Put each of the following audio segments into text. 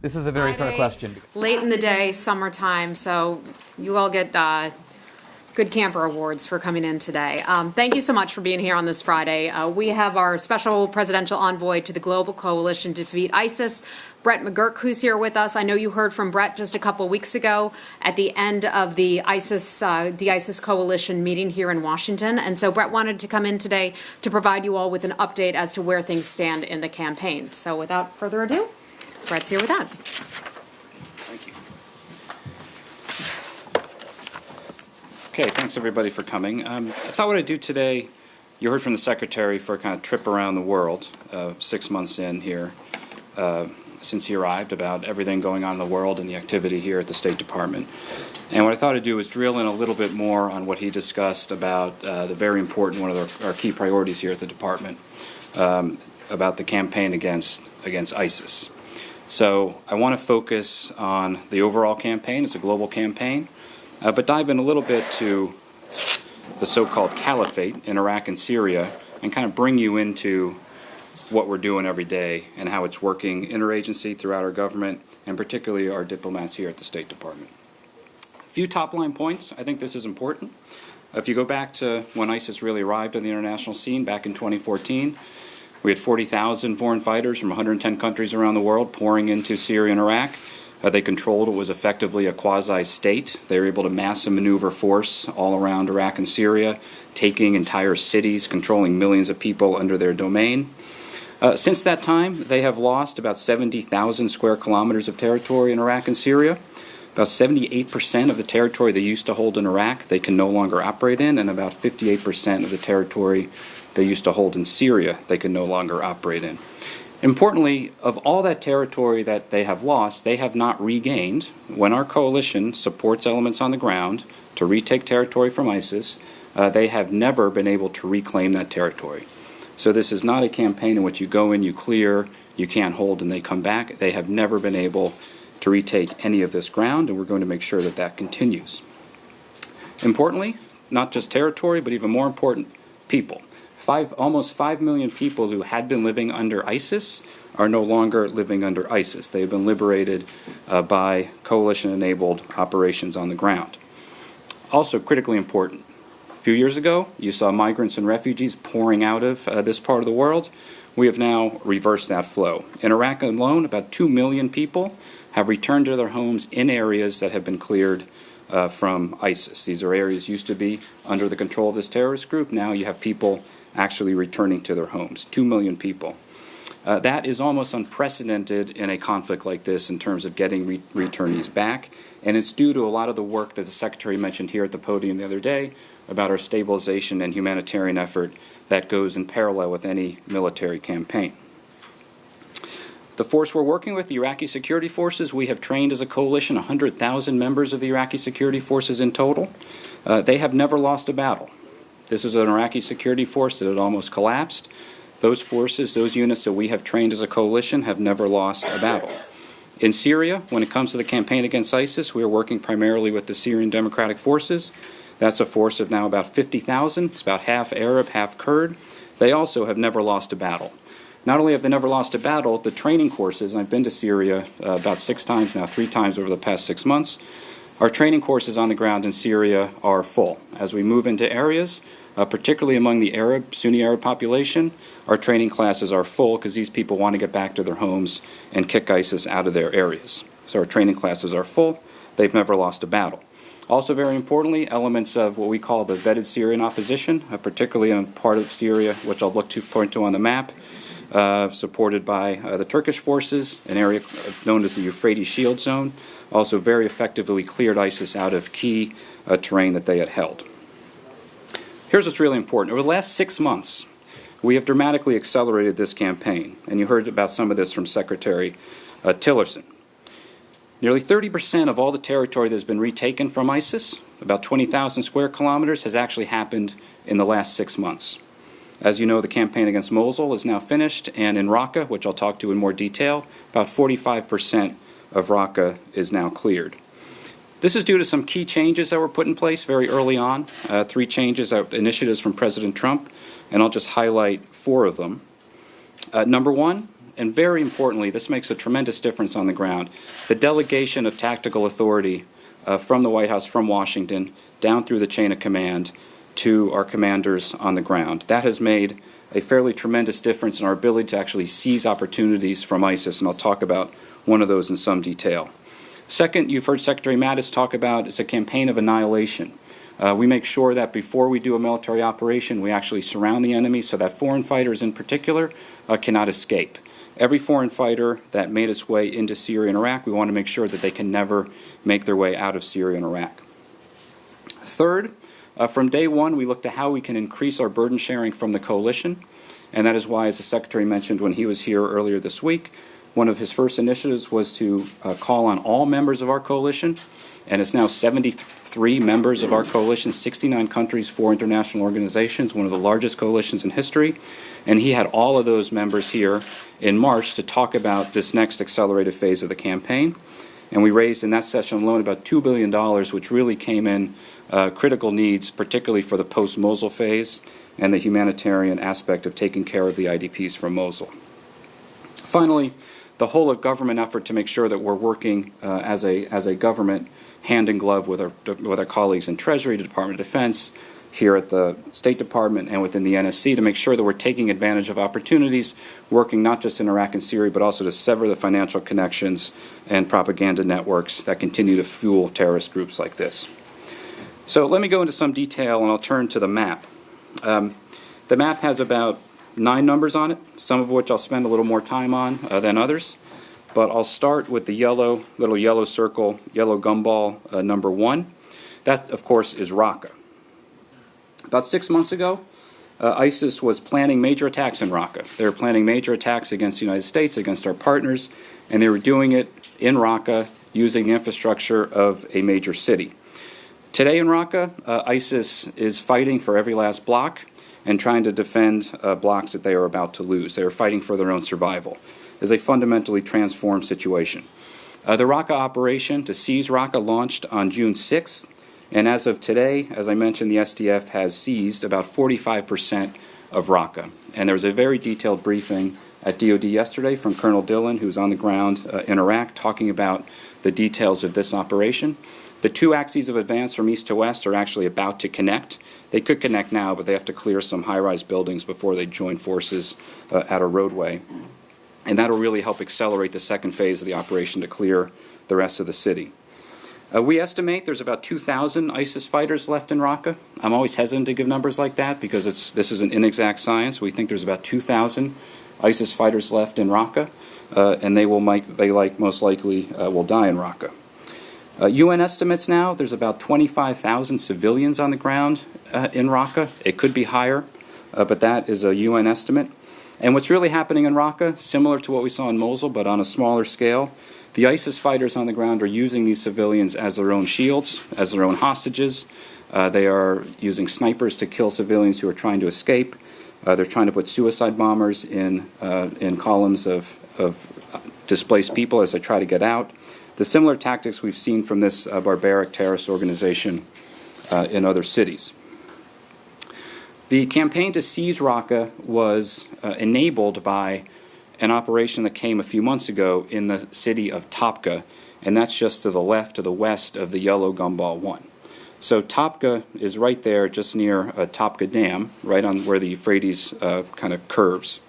This is a very fair Friday, question. Late in the day, summertime, so you all get good camper awards for coming in today. Thank you so much for being here on this Friday. We have our special presidential envoy to the Global Coalition to Defeat ISIS, Brett McGurk, who's here with us. I know you heard from Brett just a couple weeks ago at the end of the ISIS coalition meeting here in Washington. And so Brett wanted to come in today to provide you all with an update as to where things stand in the campaign. So without further ado, Brett's here with that. Thank you. Okay, thanks everybody for coming. I thought what I'd do today, you heard from the Secretary for a kind of trip around the world, 6 months in here, since he arrived, about everything going on in the world and the activity here at the State Department. And what I thought I'd do is drill in a little bit more on what he discussed about the very important, one of our key priorities here at the Department, about the campaign against ISIS. So I want to focus on the overall campaign. It's a global campaign, but dive in a little bit to the so-called caliphate in Iraq and Syria and kind of bring you into what we're doing every day and how it's working interagency throughout our government and particularly our diplomats here at the State Department. A few top-line points. I think this is important. If you go back to when ISIS really arrived on the international scene back in 2014, we had 40,000 foreign fighters from 110 countries around the world pouring into Syria and Iraq. They controlled what was effectively a quasi-state. They were able to mass and maneuver force all around Iraq and Syria, taking entire cities, controlling millions of people under their domain. Since that time, they have lost about 70,000 square kilometers of territory in Iraq and Syria. About 78% of the territory they used to hold in Iraq they can no longer operate in, and about 58% of the territory they used to hold in Syria they can no longer operate in. Importantly, of all that territory that they have lost, they have not regained. When our coalition supports elements on the ground to retake territory from ISIS, they have never been able to reclaim that territory. So this is not a campaign in which you go in, you clear, you can't hold, and they come back. They have never been able to retake any of this ground, and we're going to make sure that that continues. Importantly, not just territory, but even more important, people. Almost 5 million people who had been living under ISIS are no longer living under ISIS. They have been liberated by coalition-enabled operations on the ground. Also critically important, a few years ago, you saw migrants and refugees pouring out of this part of the world. We have now reversed that flow. In Iraq alone, about 2 million people have returned to their homes in areas that have been cleared from ISIS. These are areas used to be under the control of this terrorist group. Now you have people actually returning to their homes, 2 million people. That is almost unprecedented in a conflict like this in terms of getting returnees back, and it's due to a lot of the work that the Secretary mentioned here at the podium the other day about our stabilization and humanitarian effort that goes in parallel with any military campaign. The force we're working with, the Iraqi security forces, we have trained as a coalition 100,000 members of the Iraqi security forces in total. They have never lost a battle. This is an Iraqi security force that had almost collapsed. Those forces, those units that we have trained as a coalition have never lost a battle. In Syria, when it comes to the campaign against ISIS, we are working primarily with the Syrian Democratic Forces. That's a force of now about 50,000. It's about half Arab, half Kurd. They also have never lost a battle. Not only have they never lost a battle, the training courses, and I've been to Syria about 6 times now, 3 times over the past 6 months, our training courses on the ground in Syria are full. As we move into areas, particularly among the Sunni Arab population, our training classes are full because these people want to get back to their homes and kick ISIS out of their areas. So our training classes are full. They've never lost a battle. Also very importantly, elements of what we call the vetted Syrian opposition, particularly in part of Syria, which I'll point to on the map, supported by the Turkish forces, an area known as the Euphrates Shield Zone, also very effectively cleared ISIS out of key terrain that they had held. Here's what's really important. Over the last 6 months, we have dramatically accelerated this campaign, and you heard about some of this from Secretary Tillerson. Nearly 30% of all the territory that has been retaken from ISIS, about 20,000 square kilometers, has actually happened in the last 6 months. As you know, the campaign against Mosul is now finished, and in Raqqa, which I'll talk to in more detail, about 45% of Raqqa is now cleared. This is due to some key changes that were put in place very early on, 3 changes, initiatives from President Trump, and I'll just highlight 4 of them. Number 1, And very importantly, this makes a tremendous difference on the ground. The delegation of tactical authority from the White House, from Washington, down through the chain of command to our commanders on the ground. That has made a fairly tremendous difference in our ability to actually seize opportunities from ISIS, and I'll talk about one of those in some detail. Second, you've heard Secretary Mattis talk about is a campaign of annihilation. We make sure that before we do a military operation, we actually surround the enemy so that foreign fighters in particular cannot escape. Every foreign fighter that made its way into Syria and Iraq, we want to make sure that they can never make their way out of Syria and Iraq. Third, from day one, we looked at how we can increase our burden sharing from the coalition, and that is why, as the Secretary mentioned when he was here earlier this week, one of his first initiatives was to call on all members of our coalition, and it's now 73 members of our coalition, 69 countries, 4 international organizations, one of the largest coalitions in history. And he had all of those members here in March to talk about this next accelerated phase of the campaign. And we raised in that session alone about $2 billion, which really came in critical needs, particularly for the post-Mosul phase and the humanitarian aspect of taking care of the IDPs from Mosul. Finally, the whole of government effort to make sure that we're working as a government hand in glove with our colleagues in Treasury, the Department of Defense, here at the State Department and within the NSC to make sure that we're taking advantage of opportunities, working not just in Iraq and Syria, but also to sever the financial connections and propaganda networks that continue to fuel terrorist groups like this. So let me go into some detail, and I'll turn to the map. The map has about 9 numbers on it, some of which I'll spend a little more time on than others. But I'll start with the little yellow circle, yellow gumball number 1. That, of course, is Raqqa. About 6 months ago, ISIS was planning major attacks in Raqqa. They were planning major attacks against the United States, against our partners, and they were doing it in Raqqa using the infrastructure of a major city. Today in Raqqa, ISIS is fighting for every last block and trying to defend blocks that they are about to lose. They are fighting for their own survival. It's a fundamentally transformed situation. The Raqqa operation to seize Raqqa launched on June 6th, and as of today, as I mentioned, the SDF has seized about 45% of Raqqa. And there was a very detailed briefing at DoD yesterday from Colonel Dillon, who's on the ground in Iraq, talking about the details of this operation. The 2 axes of advance from east to west are actually about to connect. They could connect now, but they have to clear some high-rise buildings before they join forces at a roadway. And that'll really help accelerate the second phase of the operation to clear the rest of the city. We estimate there's about 2,000 ISIS fighters left in Raqqa. I'm always hesitant to give numbers like that because this is an inexact science. We think there's about 2,000 ISIS fighters left in Raqqa, and they most likely will die in Raqqa. UN estimates now there's about 25,000 civilians on the ground in Raqqa. It could be higher, but that is a UN estimate. And what's really happening in Raqqa, similar to what we saw in Mosul, but on a smaller scale, the ISIS fighters on the ground are using these civilians as their own shields, as their own hostages. They are using snipers to kill civilians who are trying to escape. They're trying to put suicide bombers in columns of displaced people as they try to get out. The similar tactics we've seen from this barbaric terrorist organization in other cities. The campaign to seize Raqqa was enabled by an operation that came a few months ago in the city of Topka, and that's just to the left, to the west of the yellow gumball 1. So Topka is right there, just near Topka Dam, right on where the Euphrates kind of curves.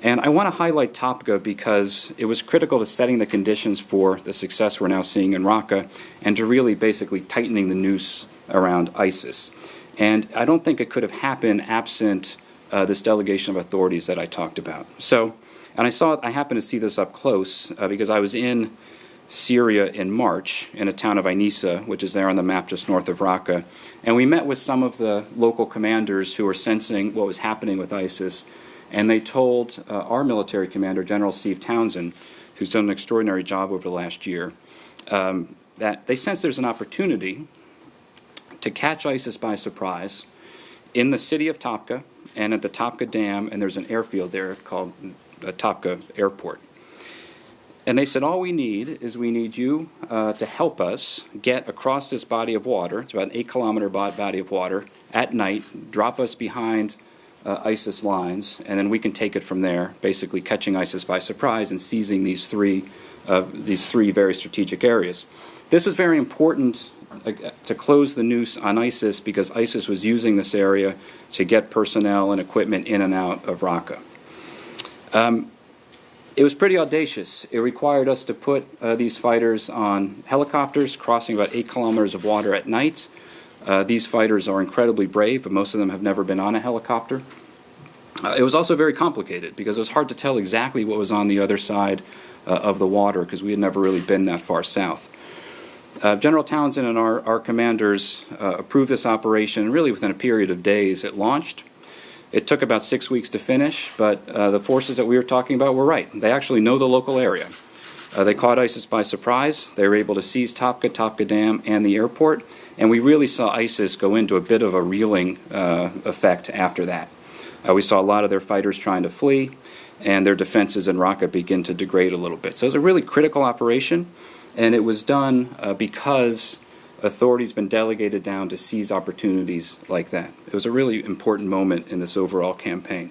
And I want to highlight Topka because it was critical to setting the conditions for the success we're now seeing in Raqqa and to really basically tightening the noose around ISIS. And I don't think it could have happened absent this delegation of authorities that I talked about. So, and I happened to see this up close because I was in Syria in March in a town of Ainissa, which is there on the map just north of Raqqa. And we met with some of the local commanders who were sensing what was happening with ISIS. And they told our military commander, General Steve Townsend, who's done an extraordinary job over the last year, that they sense there's an opportunity to catch ISIS by surprise in the city of Topka and at the Topka Dam, and there's an airfield there called Topka Airport. And they said, all we need is you to help us get across this body of water. It's about an 8-kilometer body of water at night, drop us behind ISIS lines, and then we can take it from there, basically catching ISIS by surprise and seizing these three very strategic areas. This was very important to close the noose on ISIS because ISIS was using this area to get personnel and equipment in and out of Raqqa. It was pretty audacious. It required us to put these fighters on helicopters crossing about 8 kilometers of water at night. These fighters are incredibly brave, but most of them have never been on a helicopter. It was also very complicated because it was hard to tell exactly what was on the other side of the water because we had never really been that far south. General Townsend and our commanders approved this operation really within a period of days. It launched. It took about 6 weeks to finish, but the forces that we were talking about were right. They actually know the local area. They caught ISIS by surprise. They were able to seize Topka Dam, and the airport, and we really saw ISIS go into a bit of a reeling effect after that. We saw a lot of their fighters trying to flee, and their defenses in Raqqa begin to degrade a little bit. So it was a really critical operation, and it was done because authorities been delegated down to seize opportunities like that. It was a really important moment in this overall campaign.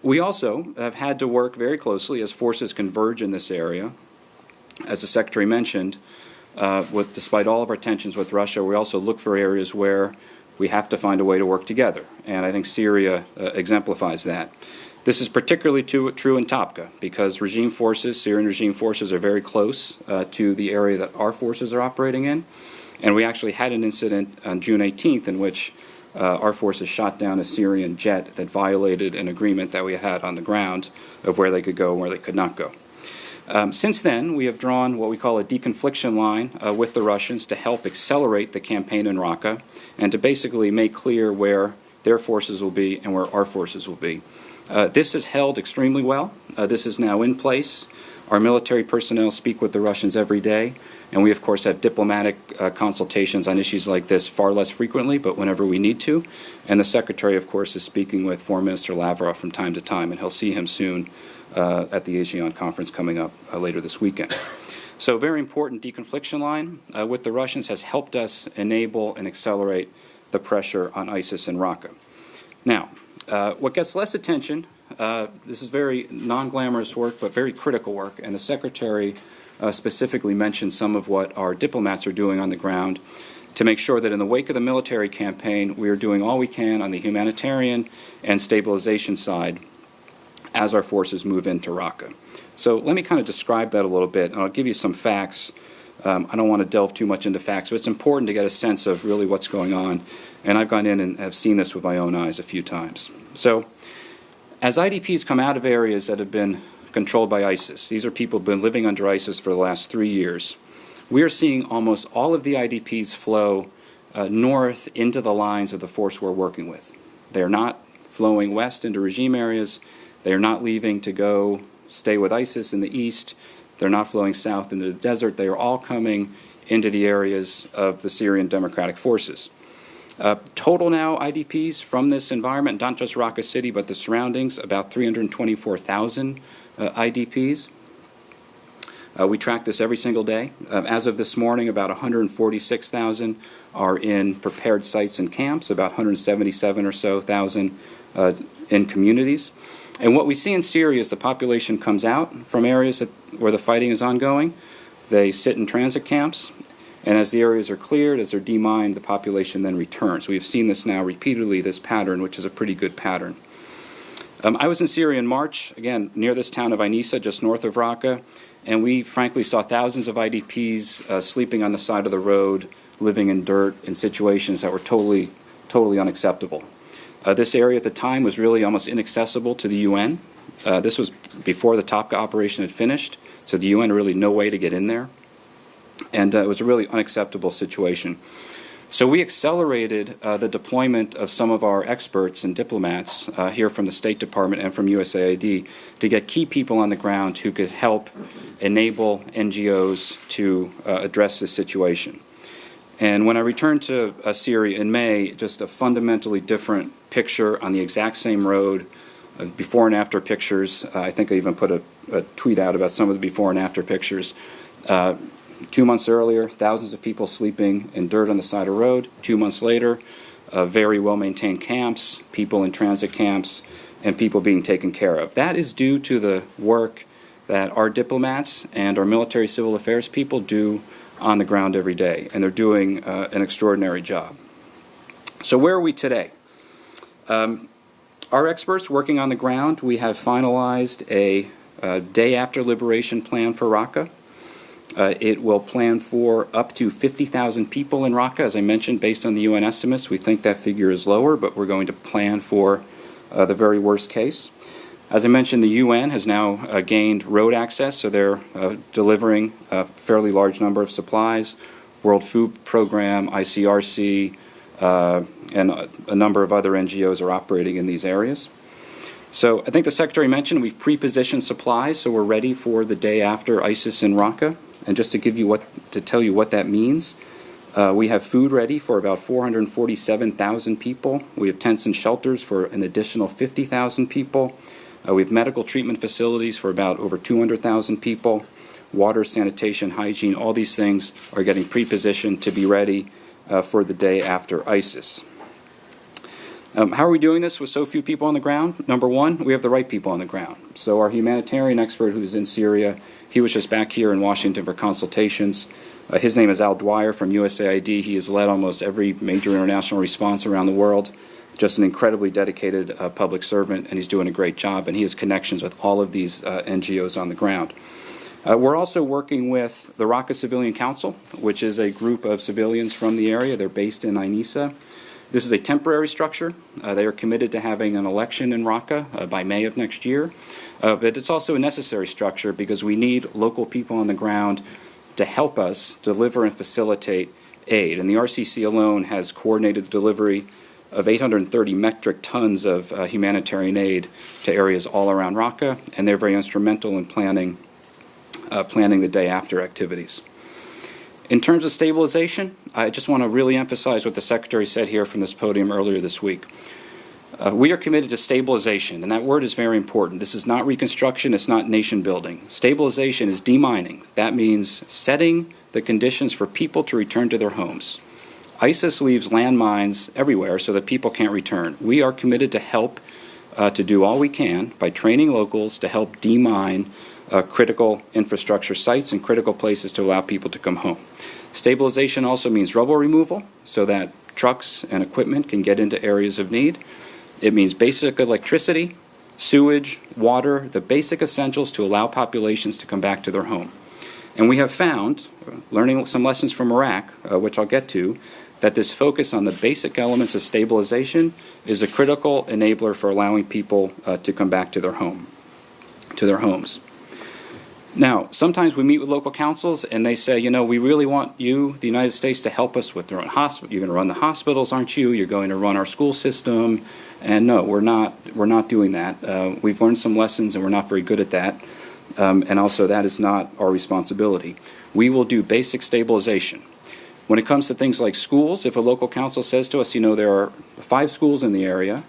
We also have had to work very closely as forces converge in this area. As the Secretary mentioned, despite all of our tensions with Russia, we also look for areas where we have to find a way to work together, and I think Syria exemplifies that. This is particularly true in Topka because Syrian regime forces are very close to the area that our forces are operating in. And we actually had an incident on June 18th in which our forces shot down a Syrian jet that violated an agreement that we had on the ground of where they could go and where they could not go. Since then, we have drawn what we call a deconfliction line with the Russians to help accelerate the campaign in Raqqa and to basically make clear where their forces will be and where our forces will be. This is held extremely well. This is now in place. Our military personnel speak with the Russians every day, and we, of course, have diplomatic consultations on issues like this far less frequently, but whenever we need to. And the Secretary, of course, is speaking with Foreign Minister Lavrov from time to time, and he'll see him soon at the ASEAN conference coming up later this weekend. So a very important deconfliction line with the Russians has helped us enable and accelerate the pressure on ISIS in Raqqa. Now, what gets less attention, this is very non-glamorous work, but very critical work, and the Secretary specifically mentioned some of what our diplomats are doing on the ground to make sure that in the wake of the military campaign, we are doing all we can on the humanitarian and stabilization side as our forces move into Raqqa. So let me kind of describe that a little bit, and I'll give you some facts. I don't want to delve too much into facts, but it's important to get a sense of really what's going on. And I've gone in and have seen this with my own eyes a few times. So as IDPs come out of areas that have been controlled by ISIS, these are people who have been living under ISIS for the last 3 years, we are seeing almost all of the IDPs flow north into the lines of the force we're working with. They're not flowing west into regime areas. They are not leaving to go stay with ISIS in the east. They're not flowing south into the desert. They are all coming into the areas of the Syrian Democratic Forces. Total now IDPs from this environment, not just Raqqa City, but the surroundings, about 324,000 IDPs. We track this every single day. As of this morning, about 146,000 are in prepared sites and camps, about 177 or so thousand in communities. And what we see in Syria is the population comes out from areas where the fighting is ongoing. They sit in transit camps, and as the areas are cleared, as they're demined, the population then returns. We've seen this now repeatedly, this pattern, which is a pretty good pattern. I was in Syria in March, again, near this town of Ainissa, just north of Raqqa, and we frankly saw thousands of IDPs sleeping on the side of the road, living in dirt, in situations that were totally unacceptable. This area at the time was really almost inaccessible to the UN. This was before the Topka operation had finished, so the UN really no way to get in there. And it was a really unacceptable situation. So we accelerated the deployment of some of our experts and diplomats here from the State Department and from USAID to get key people on the ground who could help enable NGOs to address this situation. And when I returned to Syria in May, just a fundamentally different picture on the exact same road, before and after pictures. I think I even put a tweet out about some of the before and after pictures. 2 months earlier, thousands of people sleeping in dirt on the side of the road. 2 months later, very well-maintained camps, people in transit camps, and people being taken care of. That is due to the work that our diplomats and our military civil affairs people do on the ground every day, and they're doing an extraordinary job. So where are we today? Our experts working on the ground, we have finalized a day after liberation plan for Raqqa. It will plan for up to 50,000 people in Raqqa. As I mentioned, based on the UN estimates, we think that figure is lower, but we're going to plan for the very worst case. As I mentioned, the UN has now gained road access, so they're delivering a fairly large number of supplies. World Food Program, ICRC, and a number of other NGOs are operating in these areas. So I think the Secretary mentioned we've pre-positioned supplies, so we're ready for the day after ISIS in Raqqa. And just to tell you what that means, we have food ready for about 447,000 people. We have tents and shelters for an additional 50,000 people. We have medical treatment facilities for about over 200,000 people. Water, sanitation, hygiene, all these things are getting pre-positioned to be ready for the day after ISIS. How are we doing this with so few people on the ground? Number one, we have the right people on the ground. So our humanitarian expert who's in Syria, he was just back here in Washington for consultations. His name is Al Dwyer from USAID. He has led almost every major international response around the world. Just an incredibly dedicated public servant, and he's doing a great job, and he has connections with all of these NGOs on the ground. We're also working with the Raqqa Civilian Council, which is a group of civilians from the area. They're based in Ainissa. This is a temporary structure. They are committed to having an election in Raqqa by May of next year. But it's also a necessary structure because we need local people on the ground to help us deliver and facilitate aid. And the RCC alone has coordinated the delivery of 830 metric tons of humanitarian aid to areas all around Raqqa, and they're very instrumental in planning the day after activities. In terms of stabilization, I just want to really emphasize what the Secretary said here from this podium earlier this week. We are committed to stabilization, and that word is very important. This is not reconstruction, it's not nation building. Stabilization is demining. That means setting the conditions for people to return to their homes. ISIS leaves landmines everywhere so that people can't return. We are committed to help to do all we can by training locals to help demine critical infrastructure sites and critical places to allow people to come home. Stabilization also means rubble removal so that trucks and equipment can get into areas of need. It means basic electricity, sewage, water, the basic essentials to allow populations to come back to their home. And we have found, learning some lessons from Iraq, which I'll get to, that this focus on the basic elements of stabilization is a critical enabler for allowing people to come back to their homes. Now, sometimes we meet with local councils and they say, you know, we really want you, the United States, to help us with their own hospital. You're going to run the hospitals, aren't you? You're going to run our school system. And no, we're not doing that. We've learned some lessons and we're not very good at that. And also that is not our responsibility. We will do basic stabilization. When it comes to things like schools, if a local council says to us, you know, there are 5 schools in the area,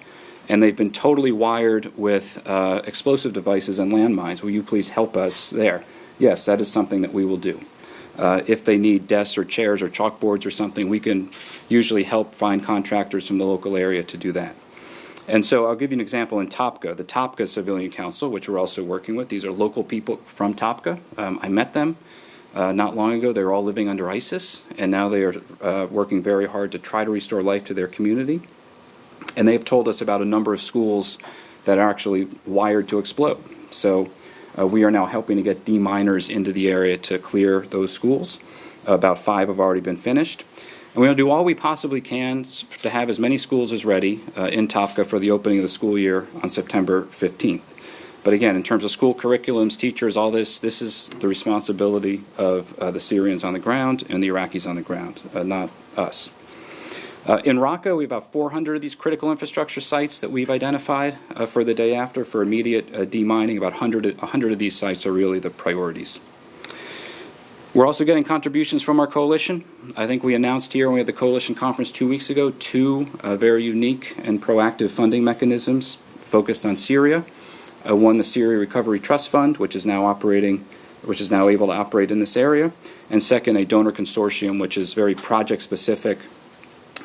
and they've been totally wired with explosive devices and landmines. Will you please help us there? Yes, that is something that we will do. If they need desks or chairs or chalkboards or something, we can usually help find contractors from the local area to do that. And so I'll give you an example in Topka, the Topka Civilian Council, which we're also working with. These are local people from Topka. I met them not long ago. They were all living under ISIS, and now they are working very hard to try to restore life to their community. And they've told us about a number of schools that are actually wired to explode. So we are now helping to get deminers into the area to clear those schools. About 5 have already been finished. And we'll do all we possibly can to have as many schools as ready in Topka for the opening of the school year on September 15th. But again, in terms of school curriculums, teachers, all this is the responsibility of the Syrians on the ground and the Iraqis on the ground, not us. In Raqqa, we have about 400 of these critical infrastructure sites that we've identified for the day after for immediate demining. About 100 of these sites are really the priorities. We're also getting contributions from our coalition. I think we announced here when we had the coalition conference 2 weeks ago 2 very unique and proactive funding mechanisms focused on Syria. One, the Syria Recovery Trust Fund, which is now able to operate in this area. And second, a donor consortium, which is very project specific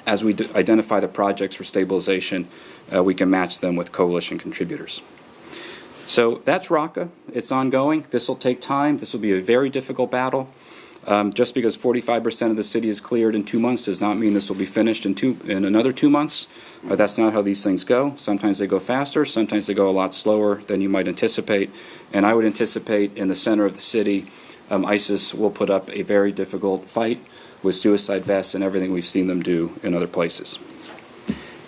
as we identify the projects for stabilization, we can match them with coalition contributors. So that's Raqqa. It's ongoing. This will take time. This will be a very difficult battle. Just because 45% of the city is cleared in 2 months does not mean this will be finished in another 2 months. That's not how these things go. Sometimes they go faster. Sometimes they go a lot slower than you might anticipate. And I would anticipate in the center of the city, ISIS will put up a very difficult fight with suicide vests and everything we've seen them do in other places.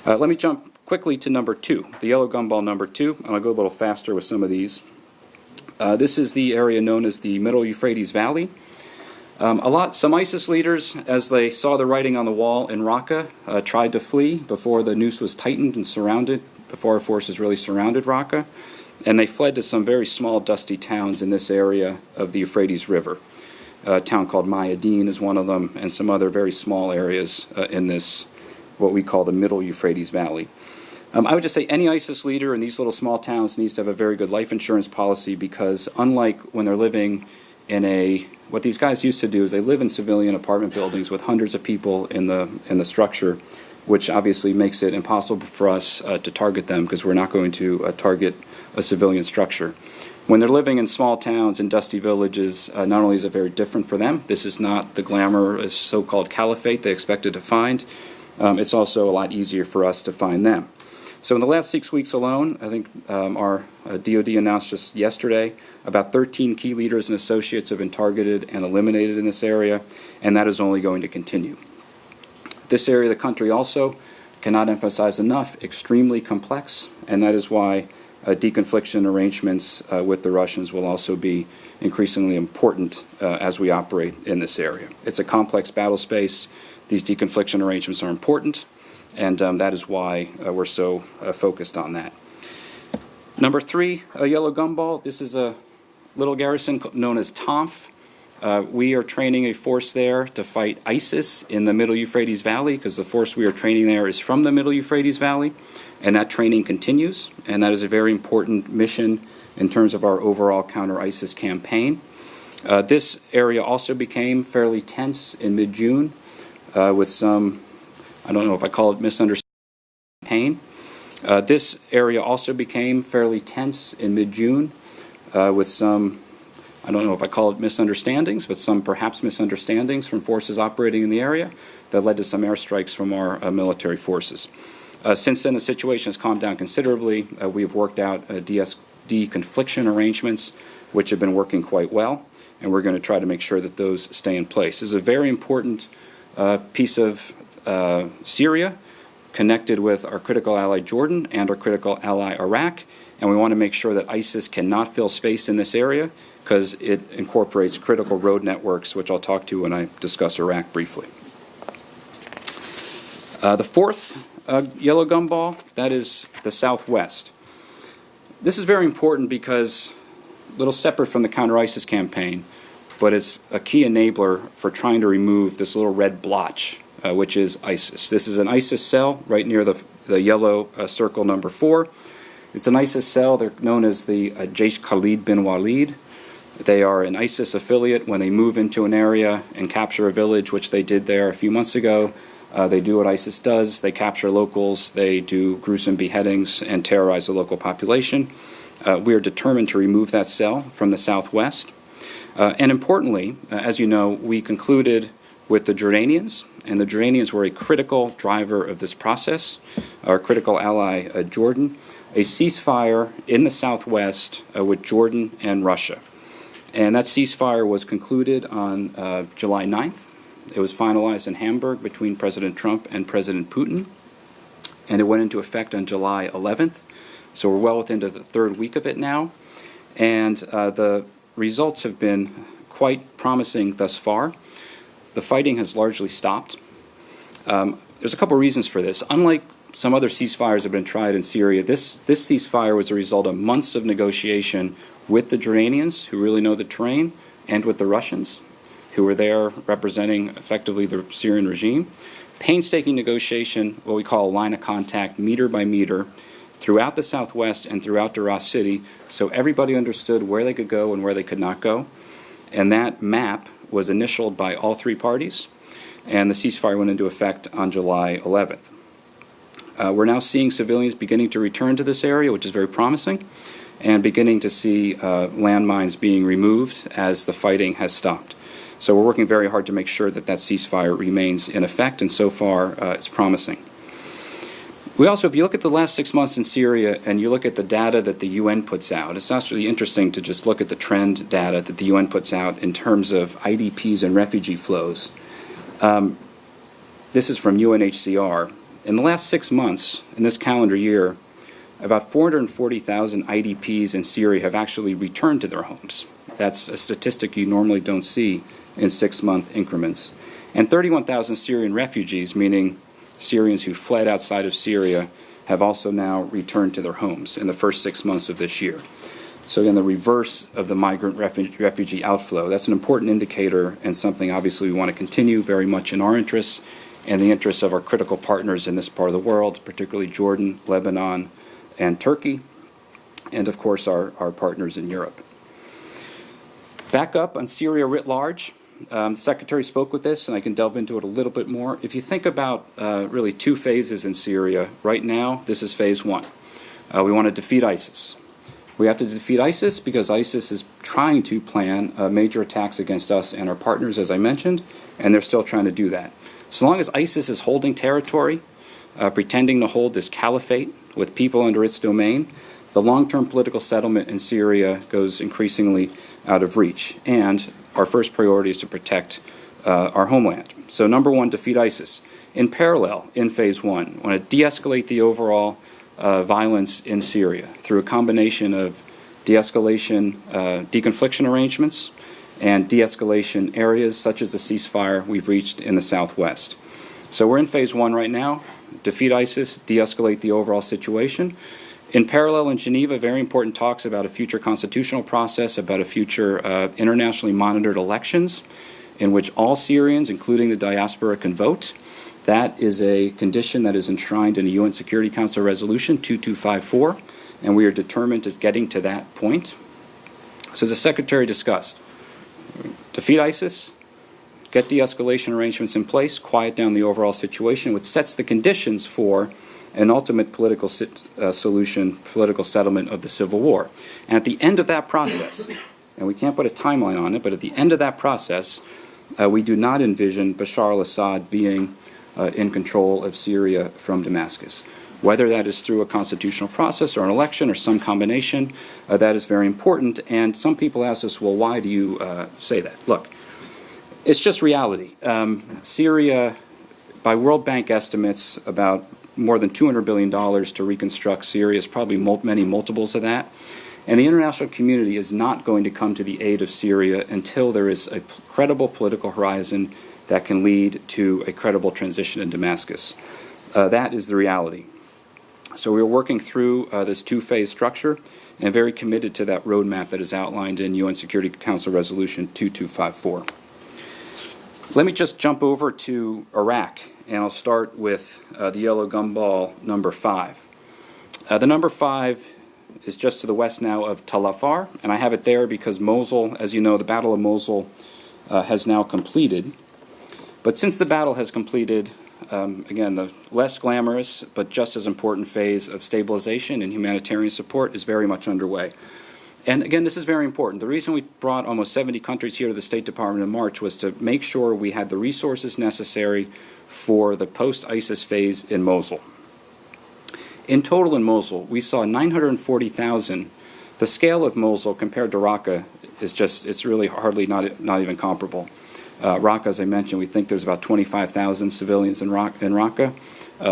Let me jump quickly to number 2, the yellow gumball number 2, and I'll go a little faster with some of these. This is the area known as the Middle Euphrates Valley. Some ISIS leaders, as they saw the writing on the wall in Raqqa, tried to flee before the noose was tightened and surrounded, before our forces really surrounded Raqqa, and they fled to some very small, dusty towns in this area of the Euphrates River. A town called Mayadeen is one of them, and some other very small areas in this, what we call the Middle Euphrates Valley. I would just say any ISIS leader in these little small towns needs to have a very good life insurance policy, because unlike when they're living in what these guys used to do is they live in civilian apartment buildings with hundreds of people in the structure, which obviously makes it impossible for us to target them, because we're not going to target a civilian structure. When they're living in small towns and dusty villages, not only is it very different for them, this is not the glamorous so-called caliphate they expected to find, it's also a lot easier for us to find them. So in the last 6 weeks alone, I think our DoD announced just yesterday, about 13 key leaders and associates have been targeted and eliminated in this area, and that is only going to continue. This area of the country also, cannot emphasize enough, extremely complex, and that is why deconfliction arrangements with the Russians will also be increasingly important as we operate in this area. It's a complex battle space. These deconfliction arrangements are important, and that is why we're so focused on that. Number 3, a yellow gumball. This is a little garrison known as Tomf. We are training a force there to fight ISIS in the Middle Euphrates Valley, because the force we are training there is from the Middle Euphrates Valley, and that training continues, and that is a very important mission in terms of our overall counter-ISIS campaign. This area also became fairly tense in mid-June with some, I don't know if I call it misunderstanding, pain. This area also became fairly tense in mid-June with some, I don't know if I call it misunderstandings, but some perhaps misunderstandings from forces operating in the area that led to some airstrikes from our military forces. Since then, the situation has calmed down considerably. We have worked out deconfliction arrangements, which have been working quite well, and we're going to try to make sure that those stay in place. This is a very important piece of Syria, connected with our critical ally Jordan and our critical ally Iraq, and we want to make sure that ISIS cannot fill space in this area, because it incorporates critical road networks, which I'll talk to when I discuss Iraq briefly. The 4th yellow gumball, that is the Southwest. This is very important because, a little separate from the counter-ISIS campaign, but it's a key enabler for trying to remove this little red blotch, which is ISIS. This is an ISIS cell right near the yellow circle number 4. It's an ISIS cell. They're known as the Jaish Khalid bin Walid. They are an ISIS affiliate. When they move into an area and capture a village, which they did there a few months ago, they do what ISIS does. They capture locals, they do gruesome beheadings, and terrorize the local population. We are determined to remove that cell from the Southwest. And importantly, as you know, we concluded with the Jordanians, and the Jordanians were a critical driver of this process, our critical ally Jordan, a ceasefire in the Southwest with Jordan and Russia. And that ceasefire was concluded on July 9th. It was finalized in Hamburg between President Trump and President Putin, and it went into effect on July 11th. So we're well into the 3rd week of it now, and the results have been quite promising thus far. The fighting has largely stopped. There's a couple reasons for this. Unlike some other ceasefires that have been tried in Syria, this ceasefire was a result of months of negotiation with the Jordanians, who really know the terrain, and with the Russians, who were there representing effectively the Syrian regime. Painstaking negotiation, what we call a line of contact, meter by meter, throughout the Southwest and throughout Daraa City, so everybody understood where they could go and where they could not go. And that map was initialed by all 3 parties. and the ceasefire went into effect on July 11th. We're now seeing civilians beginning to return to this area, which is very promising, and beginning to see landmines being removed as the fighting has stopped. So we're working very hard to make sure that that ceasefire remains in effect, and so far it's promising. We also, if you look at the last 6 months in Syria and you look at the data that the UN puts out, it's actually interesting to just look at the trend data that the UN puts out in terms of IDPs and refugee flows. This is from UNHCR. In the last 6 months, in this calendar year, about 440,000 IDPs in Syria have actually returned to their homes. That's a statistic you normally don't see in 6-month increments. And 31,000 Syrian refugees, meaning Syrians who fled outside of Syria, have also now returned to their homes in the first 6 months of this year. So again, the reverse of the migrant refugee outflow. That's an important indicator and something obviously we want to continue, very much in our interests and the interests of our critical partners in this part of the world, particularly Jordan, Lebanon, and Turkey, and of course our partners in Europe. Back up on Syria writ large. The Secretary spoke with this, and I can delve into it a little bit more. If you think about really 2 phases in Syria, right now, this is phase 1. We want to defeat ISIS. We have to defeat ISIS because ISIS is trying to plan major attacks against us and our partners, as I mentioned, and they're still trying to do that. So long as ISIS is holding territory, pretending to hold this caliphate with people under its domain, the long-term political settlement in Syria goes increasingly out of reach. And our first priority is to protect our homeland. So number 1, defeat ISIS. In parallel, in phase 1, we want to de-escalate the overall violence in Syria through a combination of de-escalation, deconfliction arrangements, and de-escalation areas such as the ceasefire we've reached in the southwest. So we're in phase 1 right now, defeat ISIS, de-escalate the overall situation. In parallel, in Geneva, very important talks about a future constitutional process, about a future internationally monitored elections in which all Syrians, including the diaspora, can vote. That is a condition that is enshrined in a UN Security Council Resolution 2254, and we are determined to getting to that point. So the Secretary discussed, defeat ISIS, get de-escalation arrangements in place, quiet down the overall situation, which sets the conditions for an ultimate political solution, political settlement of the civil war. And at the end of that process, and we can't put a timeline on it, but at the end of that process, we do not envision Bashar al-Assad being in control of Syria from Damascus. Whether that is through a constitutional process or an election or some combination, that is very important. And some people ask us, well, why do you say that? Look, it's just reality. Syria, by World Bank estimates, about more than $200 billion to reconstruct Syria is probably many multiples of that. And the international community is not going to come to the aid of Syria until there is a credible political horizon that can lead to a credible transition in Damascus. That is the reality. So we're working through this 2-phase structure and very committed to that roadmap that is outlined in UN Security Council Resolution 2254. Let me just jump over to Iraq, and I'll start with the yellow gumball number 5. The number 5 is just to the west now of Tal Afar, and I have it there because Mosul, as you know, the Battle of Mosul has now completed. But since the battle has completed, again, the less glamorous but just as important phase of stabilization and humanitarian support is very much underway. And again, this is very important. The reason we brought almost 70 countries here to the State Department in March was to make sure we had the resources necessary for the post-ISIS phase in Mosul. In total in Mosul, we saw 940,000. The scale of Mosul compared to Raqqa is just, it's really hardly not even comparable. Raqqa, as I mentioned, we think there's about 25,000 civilians in Raqqa.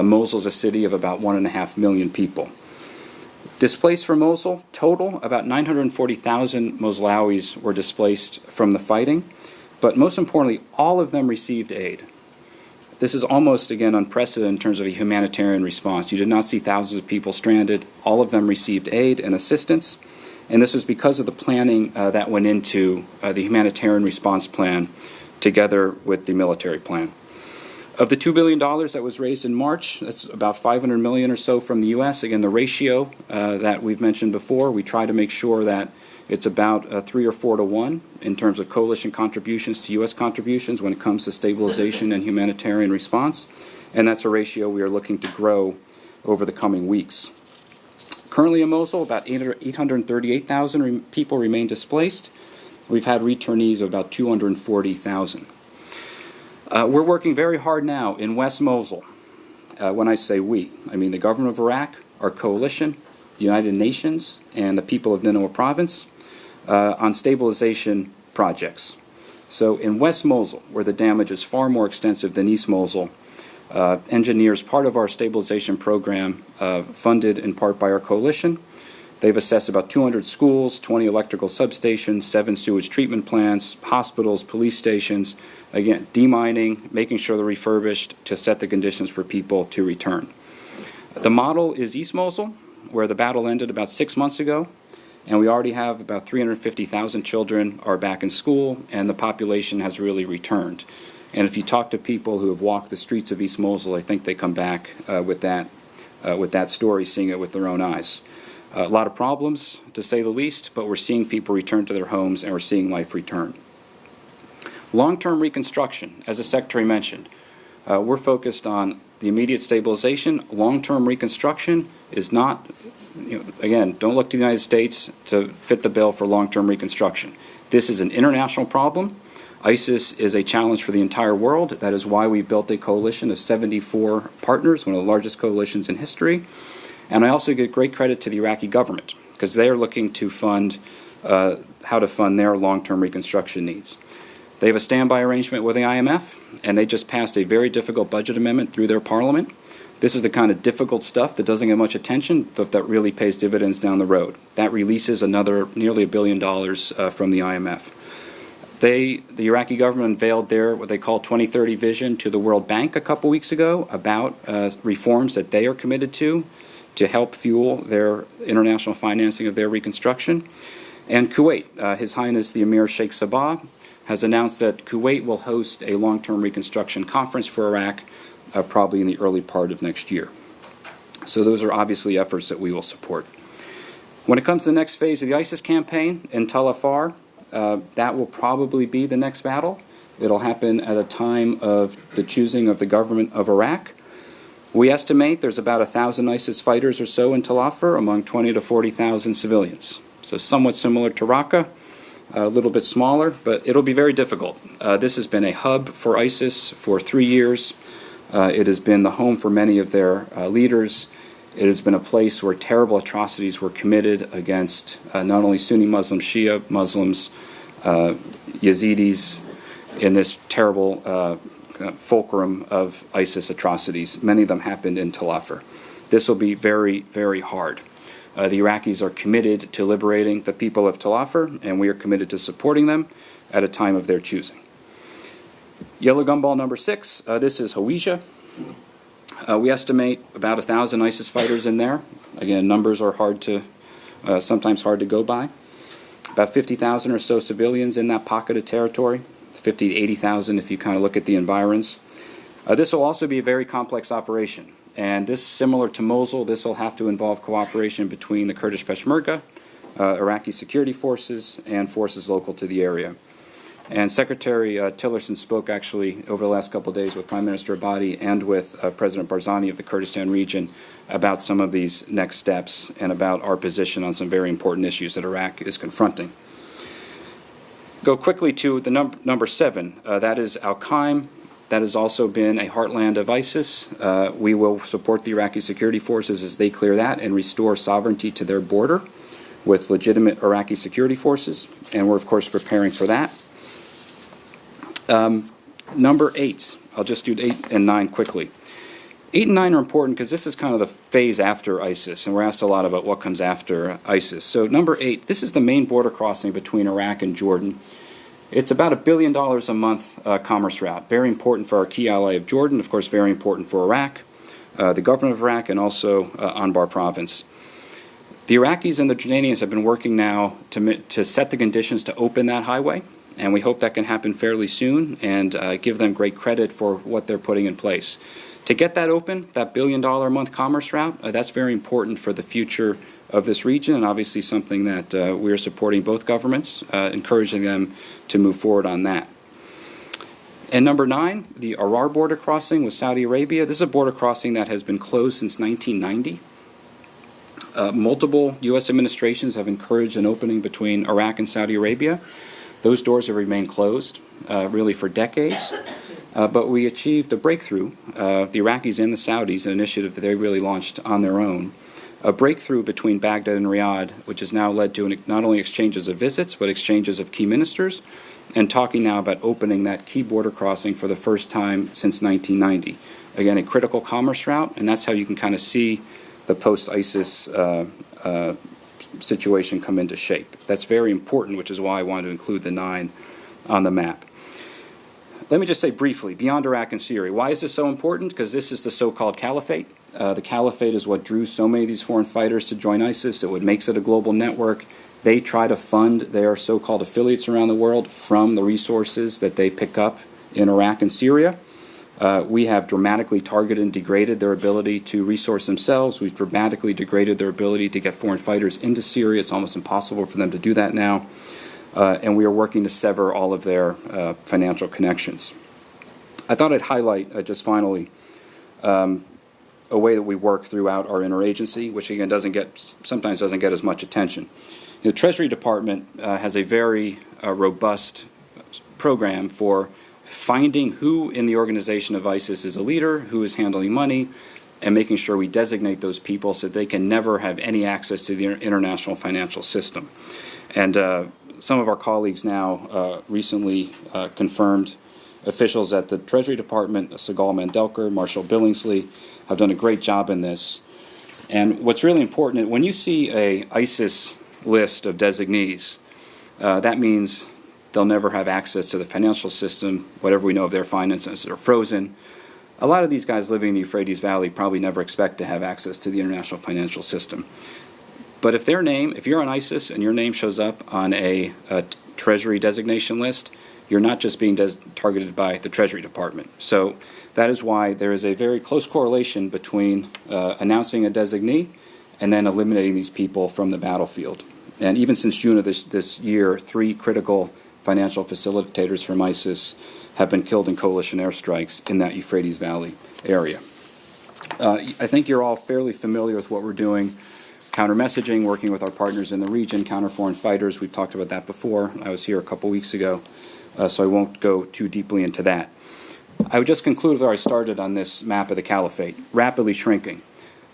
Mosul is a city of about 1.5 million people. Displaced from Mosul, total, about 940,000 Mosulawis were displaced from the fighting, but most importantly, all of them received aid. This is almost, again, unprecedented in terms of a humanitarian response. You did not see thousands of people stranded. All of them received aid and assistance, and this was because of the planning that went into the humanitarian response plan together with the military plan. Of the $2 billion that was raised in March, that's about $500 million or so from the U.S. Again, the ratio that we've mentioned before, we try to make sure that It's about 3 or 4 to 1 in terms of coalition contributions to U.S. contributions when it comes to stabilization and humanitarian response, and that's a ratio we are looking to grow over the coming weeks. Currently in Mosul, about 838,000 people remain displaced. We've had returnees of about 240,000. We're working very hard now in West Mosul. When I say we, I mean the government of Iraq, our coalition, the United Nations, and the people of Nineveh province on stabilization projects. So in West Mosul, where the damage is far more extensive than East Mosul, engineers, part of our stabilization program, funded in part by our coalition, they've assessed about 200 schools, 20 electrical substations, 7 sewage treatment plants, hospitals, police stations, again, demining, making sure they're refurbished to set the conditions for people to return. The model is East Mosul, where the battle ended about 6 months ago, and we already have about 350,000 children are back in school, and the population has really returned. And if you talk to people who have walked the streets of East Mosul, I think they come back with that story, seeing it with their own eyes. A lot of problems, to say the least, but we're seeing people return to their homes, and we're seeing life return. Long-term reconstruction, as the Secretary mentioned, we're focused on the immediate stabilization. Long-term reconstruction is not, again, don't look to the United States to fit the bill for long-term reconstruction. This is an international problem. ISIS is a challenge for the entire world. That is why we built a coalition of 74 partners, one of the largest coalitions in history. And I also give great credit to the Iraqi government, because they are looking to fund how to fund their long-term reconstruction needs. They have a standby arrangement with the IMF, and they just passed a very difficult budget amendment through their parliament. This is the kind of difficult stuff that doesn't get much attention, but that really pays dividends down the road. That releases another nearly $1 billion from the IMF. The Iraqi government unveiled their what they call 2030 vision to the World Bank a couple weeks ago about reforms that they are committed to help fuel their international financing of their reconstruction. And Kuwait, His Highness the Emir Sheikh Sabah, has announced that Kuwait will host a long-term reconstruction conference for Iraq probably in the early part of next year. So those are obviously efforts that we will support. When it comes to the next phase of the ISIS campaign in Tal Afar, that will probably be the next battle. It'll happen at a time of the choosing of the government of Iraq. We estimate there's about 1,000 ISIS fighters or so in Tal Afar among 20 to 40,000 civilians. So somewhat similar to Raqqa, a little bit smaller, but it'll be very difficult. This has been a hub for ISIS for 3 years. It has been the home for many of their leaders. It has been a place where terrible atrocities were committed against not only Sunni Muslims, Shia Muslims, Yazidis, in this terrible fulcrum of ISIS atrocities. Many of them happened in Tal Afar. This will be very, very hard. The Iraqis are committed to liberating the people of Tal Afar, and we are committed to supporting them at a time of their choosing. Yellow gumball number 6, this is Hawija. We estimate about 1,000 ISIS fighters in there. Again, numbers are sometimes hard to go by. About 50,000 or so civilians in that pocket of territory, 50 to 80,000 if you kind of look at the environs. This will also be a very complex operation. And this, similar to Mosul, this will have to involve cooperation between the Kurdish Peshmerga, Iraqi security forces, and forces local to the area. And Secretary Tillerson spoke actually over the last couple of days with Prime Minister Abadi and with President Barzani of the Kurdistan region about some of these next steps and about our position on some very important issues that Iraq is confronting. Go quickly to the number 7. That is Al-Qaim. That has also been a heartland of ISIS. We will support the Iraqi security forces as they clear that and restore sovereignty to their border with legitimate Iraqi security forces. And we're, of course, preparing for that. Number 8, I'll just do 8 and 9 quickly. 8 and 9 are important because this is kind of the phase after ISIS, and we're asked a lot about what comes after ISIS. So number 8, this is the main border crossing between Iraq and Jordan. It's about $1 billion a month commerce route. Very important for our key ally of Jordan, of course very important for Iraq, the government of Iraq, and also Anbar province. The Iraqis and the Jordanians have been working now to set the conditions to open that highway. And we hope that can happen fairly soon and give them great credit for what they're putting in place. To get that open, that $1 billion a month commerce route, that's very important for the future of this region, and obviously something that we are supporting both governments, encouraging them to move forward on that. And number 9, the Arar border crossing with Saudi Arabia. This is a border crossing that has been closed since 1990. Multiple U.S. administrations have encouraged an opening between Iraq and Saudi Arabia. Those doors have remained closed really for decades. But we achieved a breakthrough, the Iraqis and the Saudis, an initiative that they really launched on their own, a breakthrough between Baghdad and Riyadh, which has now led to not only exchanges of visits, but exchanges of key ministers, and talking now about opening that key border crossing for the first time since 1990. Again, a critical commerce route, and that's how you can kind of see the post-ISIS situation come into shape. That's very important, which is why I wanted to include the 9 on the map. Let me just say briefly, beyond Iraq and Syria, why is this so important? Because this is the so-called caliphate. The caliphate is what drew so many of these foreign fighters to join ISIS. It what makes it a global network. They try to fund their so-called affiliates around the world from the resources that they pick up in Iraq and Syria. We have dramatically targeted and degraded their ability to resource themselves. We've dramatically degraded their ability to get foreign fighters into Syria. It's almost impossible for them to do that now. And we are working to sever all of their financial connections. I thought I'd highlight, just finally, a way that we work throughout our interagency, which again sometimes doesn't get as much attention. The Treasury Department has a very robust program for finding who in the organization of ISIS is a leader, who is handling money, and making sure we designate those people so that they can never have any access to the international financial system. And some of our colleagues now recently confirmed officials at the Treasury Department, Segal Mandelker, Marshall Billingsley, have done a great job in this. And what's really important, when you see a ISIS list of designees, that means they'll never have access to the financial system. Whatever we know of their finances are frozen. A lot of these guys living in the Euphrates Valley probably never expect to have access to the international financial system. But if you're on ISIS and your name shows up on a Treasury designation list, you're not just being targeted by the Treasury Department. So that is why there is a very close correlation between announcing a designee and then eliminating these people from the battlefield. And even since June of this year, 3 critical financial facilitators from ISIS have been killed in coalition airstrikes in that Euphrates Valley area. I think you're all fairly familiar with what we're doing. Counter-messaging, working with our partners in the region, counter-foreign fighters, we've talked about that before. I was here a couple weeks ago, so I won't go too deeply into that. I would just conclude where I started on this map of the caliphate, rapidly shrinking.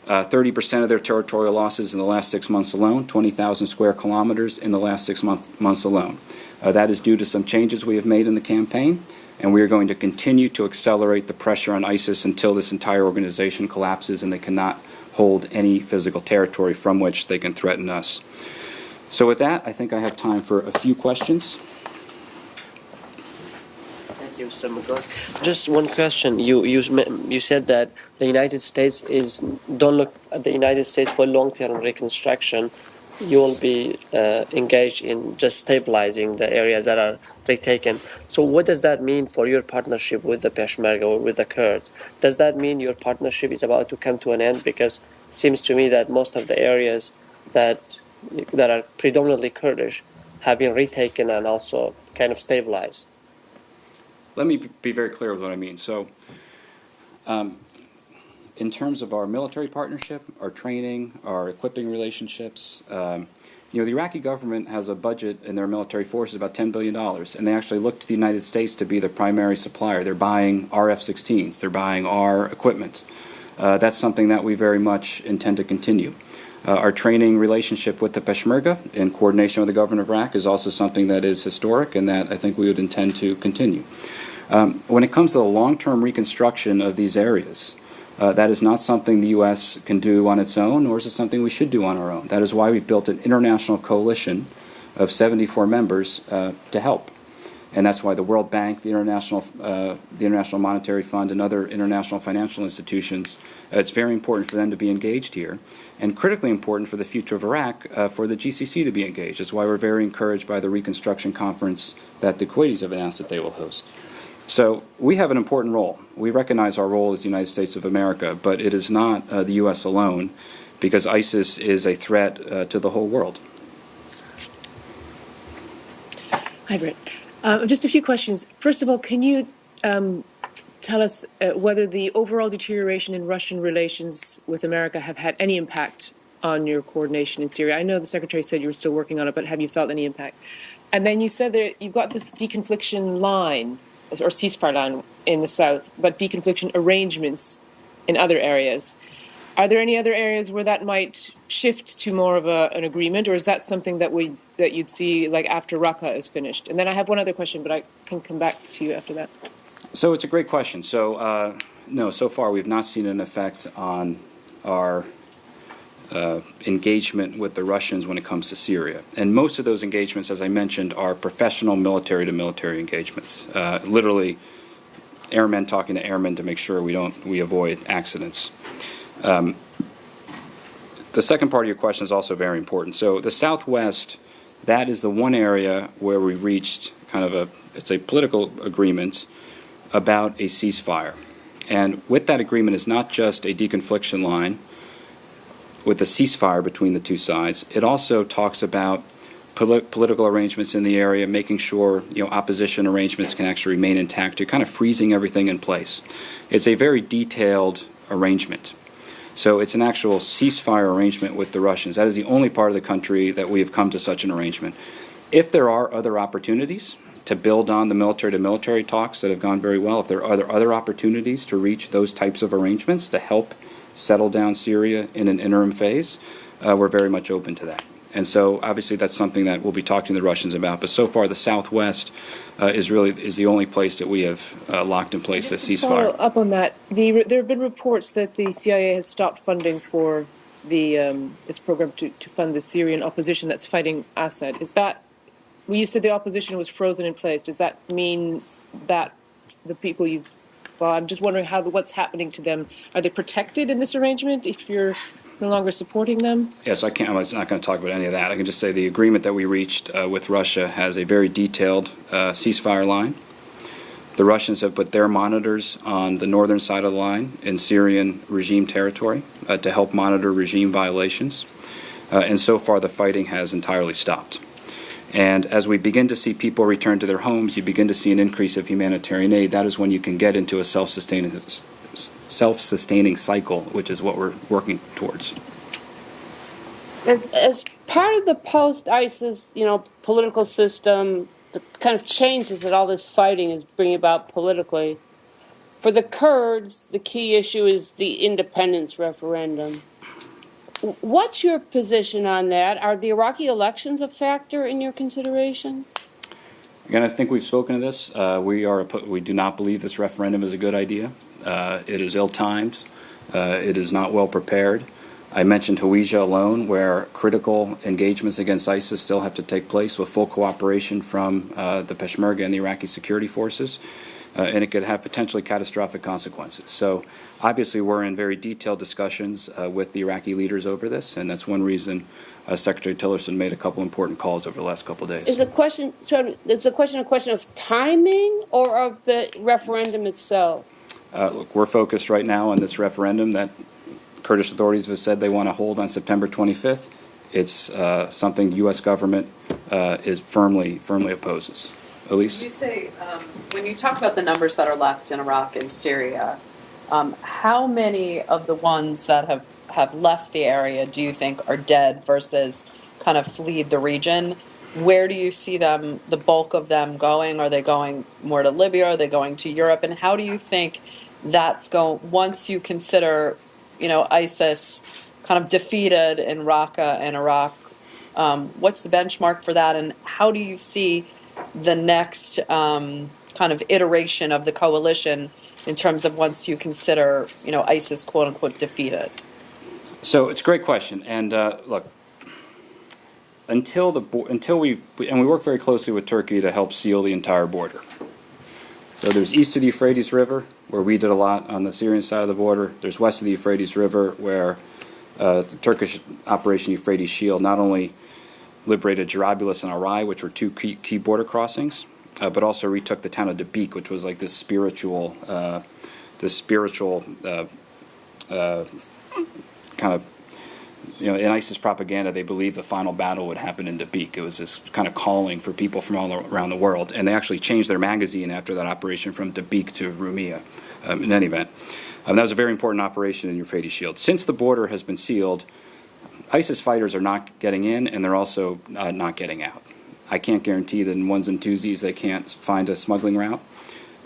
30% of their territorial losses in the last 6 months alone, 20,000 square kilometers in the last 6 months alone. That is due to some changes we have made in the campaign, and we are going to continue to accelerate the pressure on ISIS until this entire organization collapses and they cannot hold any physical territory from which they can threaten us. So with that, I think I have time for a few questions. Thank you, Mr. McGurk. Just one question. You said that the United States don't look at the United States for long-term reconstruction. You will be engaged in just stabilizing the areas that are retaken. So what does that mean for your partnership with the Peshmerga or with the Kurds? Does that mean your partnership is about to come to an end? Because it seems to me that most of the areas that are predominantly Kurdish have been retaken and also kind of stabilized. Let me be very clear with what I mean. So in terms of our military partnership, our training, our equipping relationships, the Iraqi government has a budget in their military forces about $10 billion, and they actually look to the United States to be the primary supplier. They're buying our F-16s. They're buying our equipment. That's something that we very much intend to continue. Our training relationship with the Peshmerga in coordination with the government of Iraq is also something that is historic and that I think we would intend to continue. When it comes to the long-term reconstruction of these areas, that is not something the U.S. can do on its own, nor is it something we should do on our own. That is why we've built an international coalition of 74 members to help. And that's why the World Bank, the International Monetary Fund, and other international financial institutions, it's very important for them to be engaged here. And critically important for the future of Iraq, for the GCC to be engaged. That's why we're very encouraged by the reconstruction conference that the Kuwaitis have announced that they will host. So we have an important role. We recognize our role as the United States of America, but it is not the U.S. alone because ISIS is a threat to the whole world. Hi, Britt. Just a few questions. First of all, can you tell us whether the overall deterioration in Russian relations with America have had any impact on your coordination in Syria? I know the Secretary said you were still working on it, but have you felt any impact? And then you said that you've got this deconfliction line, or ceasefire line in the south, but deconfliction arrangements in other areas. Are there any other areas where that might shift to more of an agreement, or is that something that you'd see like after Raqqa is finished? And then I have one other question, but I can come back to you after that. So it's a great question. So no, so far we've not seen an effect on our engagement with the Russians when it comes to Syria. And most of those engagements, as I mentioned, are professional military-to-military engagements. Literally, airmen talking to airmen to make sure we avoid accidents. The second part of your question is also very important. So the Southwest, that is the one area where we reached kind of it's a political agreement about a ceasefire. And with that agreement is not just a deconfliction line with a ceasefire between the two sides. It also talks about political arrangements in the area, making sure opposition arrangements can actually remain intact. You're kind of freezing everything in place. It's a very detailed arrangement. So it's an actual ceasefire arrangement with the Russians. That is the only part of the country that we have come to such an arrangement. If there are other opportunities to build on the military-to-military talks that have gone very well, if there are other opportunities to reach those types of arrangements to help settle down Syria in an interim phase, we're very much open to that. And so obviously that's something that we'll be talking to the Russians about. But so far the Southwest is the only place that we have locked in place a ceasefire. Follow up on that, there have been reports that the CIA has stopped funding for its program to fund the Syrian opposition that's fighting Assad. Is that, when you said the opposition was frozen in place, does that mean that the people well, I'm just wondering what's happening to them. Are they protected in this arrangement if you're no longer supporting them? Yes, I'm not going to talk about any of that. I can just say the agreement that we reached with Russia has a very detailed ceasefire line. The Russians have put their monitors on the northern side of the line in Syrian regime territory to help monitor regime violations. And so far the fighting has entirely stopped. And as we begin to see people return to their homes, you begin to see an increase of humanitarian aid. That is when you can get into a self-sustaining cycle, which is what we're working towards. As part of the post-ISIS, political system, the kind of changes that all this fighting is bringing about politically, for the Kurds, the key issue is the independence referendum. What's your position on that? Are the Iraqi elections a factor in your considerations? Again, I think we've spoken to this. We do not believe this referendum is a good idea. It is ill-timed. It is not well prepared. I mentioned Hawija alone, where critical engagements against ISIS still have to take place with full cooperation from the Peshmerga and the Iraqi security forces. And it could have potentially catastrophic consequences. So obviously we're in very detailed discussions with the Iraqi leaders over this, and that's one reason Secretary Tillerson made a couple important calls over the last couple of days. Is the question a question of timing or of the referendum itself? Look, we're focused right now on this referendum that Kurdish authorities have said they want to hold on September 25th. It's something the U.S. government is firmly opposes. Elise? You say, when you talk about the numbers that are left in Iraq and Syria, how many of the ones that have left the area do you think are dead versus kind of fled the region? Where do you see them, the bulk of them going? Are they going more to Libya? Are they going to Europe? And how do you think that's going, once you consider, ISIS kind of defeated in Raqqa and Iraq, what's the benchmark for that? And how do you see the next kind of iteration of the coalition in terms of once you consider, ISIS, quote unquote, defeated? So it's a great question. And look, until we work very closely with Turkey to help seal the entire border. So there's east of the Euphrates River, where we did a lot on the Syrian side of the border. There's west of the Euphrates River, where the Turkish Operation Euphrates Shield not only liberated Jarabulus and Arai, which were two key border crossings, but also retook the town of Dabiq, which was like this spiritual kind of in ISIS propaganda, they believed the final battle would happen in Dabiq. It was this kind of calling for people from all around the world, and they actually changed their magazine after that operation from Dabiq to Rumiyah. In any event, that was a very important operation in Euphrates Shield. Since the border has been sealed, ISIS fighters are not getting in, and they're also not getting out. I can't guarantee that in ones and twosies they can't find a smuggling route,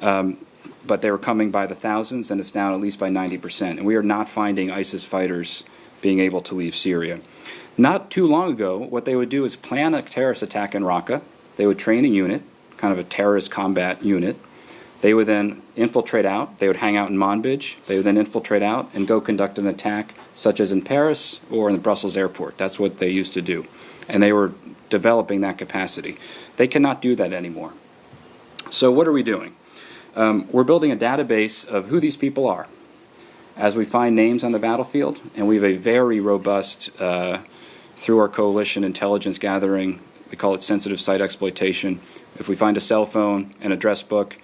but they were coming by the thousands, and it's down at least by 90%. And we are not finding ISIS fighters being able to leave Syria. Not too long ago, what they would do is plan a terrorist attack in Raqqa. They would train a unit, kind of a terrorist combat unit. They would then infiltrate out. They would hang out in Manbij. They would then infiltrate out and go conduct an attack, such as in Paris or in the Brussels airport. That's what they used to do. And they were developing that capacity. They cannot do that anymore. So what are we doing? We're building a database of who these people are as we find names on the battlefield, and we have a very robust, through our coalition intelligence gathering, we call it sensitive site exploitation. If we find a cell phone, an address book,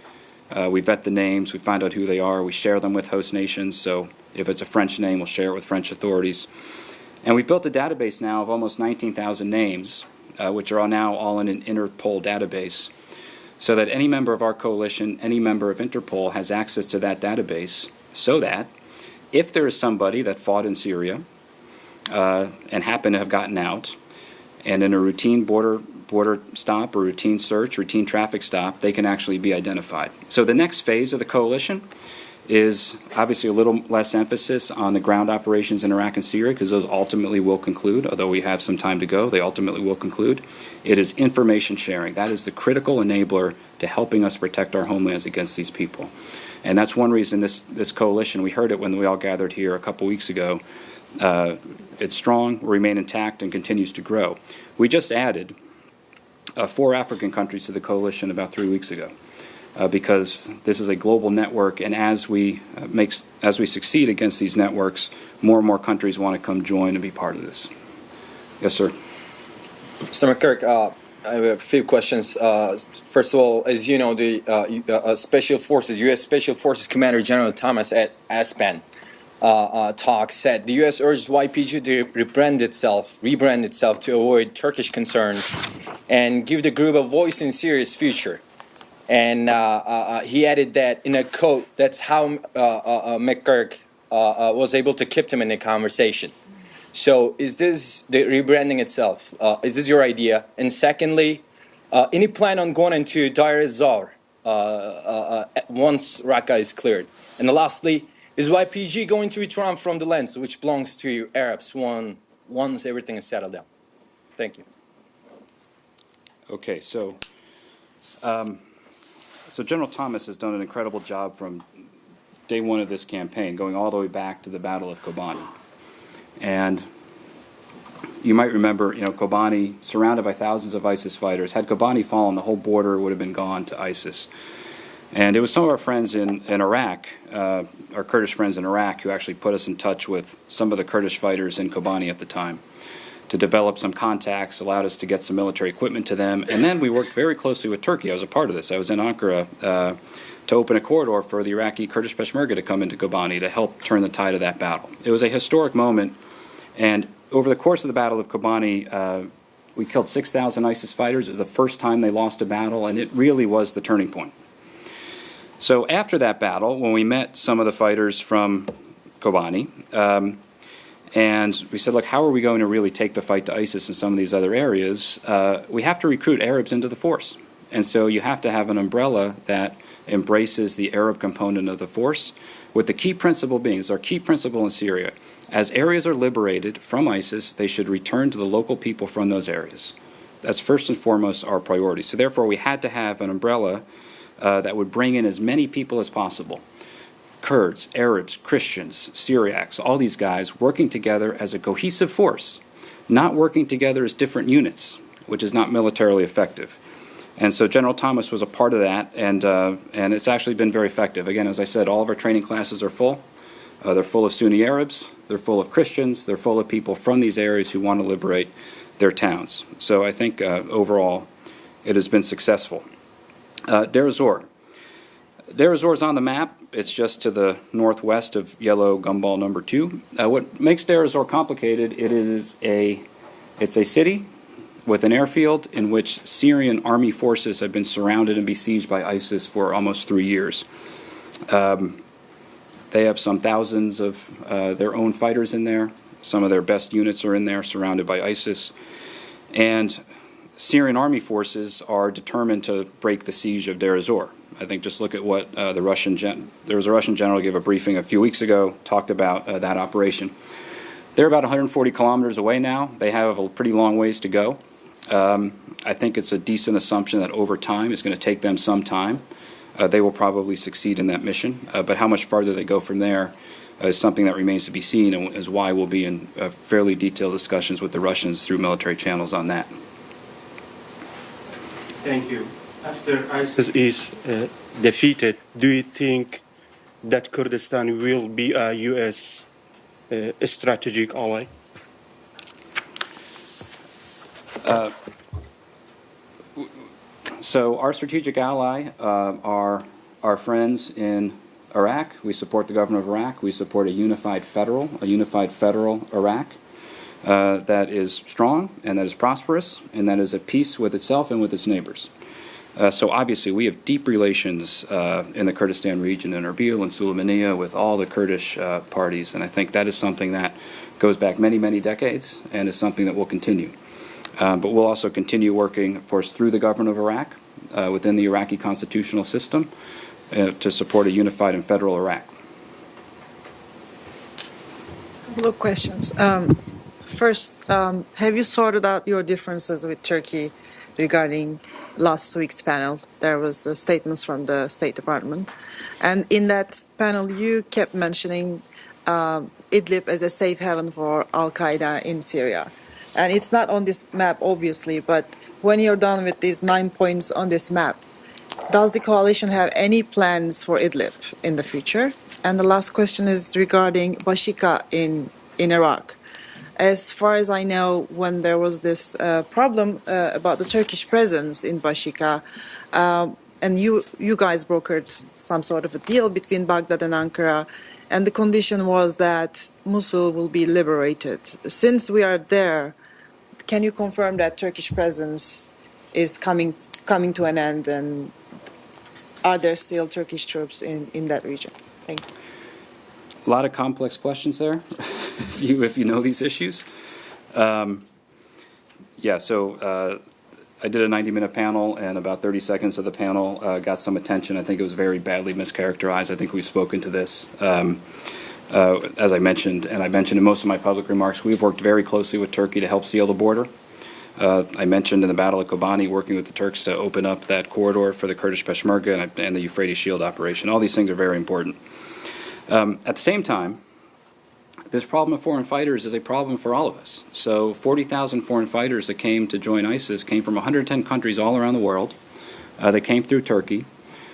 we vet the names, we find out who they are, we share them with host nations. So if it's a French name, we'll share it with French authorities. And we've built a database now of almost 19,000 names, which are now all in an Interpol database, so that any member of our coalition, any member of Interpol has access to that database, so that if there is somebody that fought in Syria and happened to have gotten out, and in a routine border stop or routine search, routine traffic stop, they can actually be identified. So the next phase of the coalition is obviously a little less emphasis on the ground operations in Iraq and Syria, because those ultimately will conclude, although we have some time to go, they ultimately will conclude. It is information sharing. That is the critical enabler to helping us protect our homelands against these people. And that's one reason this coalition, we heard it when we all gathered here a couple weeks ago, it's strong, will remain intact, and continues to grow. We just added 4 African countries to the coalition about 3 weeks ago. Because this is a global network, and as we succeed against these networks, more and more countries want to come join and be part of this. Yes, sir. Mr. McGurk, I have a few questions. First of all, as you know, the Special Forces, U.S. Special Forces Commander General Thomas at Aspen talk said the U.S. urged YPG to rebrand itself to avoid Turkish concerns and give the group a voice in Syria's future. And he added that in a quote, that's how McGurk was able to keep him in the conversation. So is this the rebranding itself? Is this your idea? And secondly, any plan on going into Deir ez-Zor once Raqqa is cleared? And lastly, is YPG going to withdraw from the lands which belongs to Arabs once everything is settled down? Thank you. Okay, so General Thomas has done an incredible job from day one of this campaign, going all the way back to the Battle of Kobani. And you might remember, Kobani, surrounded by thousands of ISIS fighters. Had Kobani fallen, the whole border would have been gone to ISIS. And it was some of our friends in Iraq, our Kurdish friends in Iraq, who actually put us in touch with some of the Kurdish fighters in Kobani at the time, to develop some contacts, allowed us to get some military equipment to them. And then we worked very closely with Turkey. I was a part of this. I was in Ankara to open a corridor for the Iraqi Kurdish Peshmerga to come into Kobani to help turn the tide of that battle. It was a historic moment. And over the course of the Battle of Kobani, we killed 6,000 ISIS fighters. It was the first time they lost a battle, and it really was the turning point. So after that battle, when we met some of the fighters from Kobani, and we said, look, how are we going to really take the fight to ISIS in some of these other areas? We have to recruit Arabs into the force. And so you have to have an umbrella that embraces the Arab component of the force, with the key principle being, it's our key principle in Syria, as areas are liberated from ISIS, they should return to the local people from those areas. That's first and foremost our priority. So therefore we had to have an umbrella that would bring in as many people as possible. Kurds, Arabs, Christians, Syriacs, all these guys working together as a cohesive force, not working together as different units, which is not militarily effective. And so General Thomas was a part of that, and it's actually been very effective. Again, as I said, all of our training classes are full. They're full of Sunni Arabs, they're full of Christians, they're full of people from these areas who want to liberate their towns. So I think overall it has been successful. Deir ez-Zor. Deir ez-Zor is on the map. It's just to the northwest of yellow gumball number 2. What makes Deir ez-Zor complicated, it's a city with an airfield in which Syrian army forces have been surrounded and besieged by ISIS for almost 3 years. They have some thousands of their own fighters in there. Some of their best units are in there, surrounded by ISIS. And Syrian army forces are determined to break the siege of Deir ez-Zor. I think just look at what there was a Russian general gave a briefing a few weeks ago, talked about that operation. They're about 140 kilometers away now. They have a pretty long ways to go. I think it's a decent assumption that over time it's going to take them some time. They will probably succeed in that mission, but how much farther they go from there is something that remains to be seen, and is why we'll be in fairly detailed discussions with the Russians through military channels on that. Thank you. After ISIS is defeated, do you think that Kurdistan will be a U.S. Strategic ally? So our strategic ally are our friends in Iraq. We support the government of Iraq. We support a unified federal Iraq that is strong and that is prosperous and that is at peace with itself and with its neighbors. So obviously we have deep relations in the Kurdistan region, in Erbil and Sulaymaniyah, with all the Kurdish parties, and I think that is something that goes back many, many decades and is something that will continue. But we'll also continue working, of course, through the government of Iraq, within the Iraqi constitutional system, to support a unified and federal Iraq. Look, questions. First, have you sorted out your differences with Turkey regarding last week's panel? There was statements from the State Department. And in that panel, you kept mentioning Idlib as a safe haven for Al-Qaeda in Syria. And it's not on this map, obviously, but when you're done with these 9 points on this map, does the coalition have any plans for Idlib in the future? And the last question is regarding Bashika in Iraq. As far as I know, when there was this problem about the Turkish presence in Bashika, and you guys brokered some sort of a deal between Baghdad and Ankara, and the condition was that Mosul will be liberated. Since we are there, can you confirm that Turkish presence is coming to an end, and are there still Turkish troops in that region? Thank you. A lot of complex questions there, if you know these issues. I did a 90-minute panel, and about 30 seconds of the panel got some attention. I think it was very badly mischaracterized. I think we've spoken to this. As I mentioned, and I mentioned in most of my public remarks, we've worked very closely with Turkey to help seal the border. I mentioned in the Battle of Kobani working with the Turks to open up that corridor for the Kurdish Peshmerga and the Euphrates Shield operation. All these things are very important. At the same time, this problem of foreign fighters is a problem for all of us. So 40,000 foreign fighters that came to join ISIS came from 110 countries all around the world. They came through Turkey.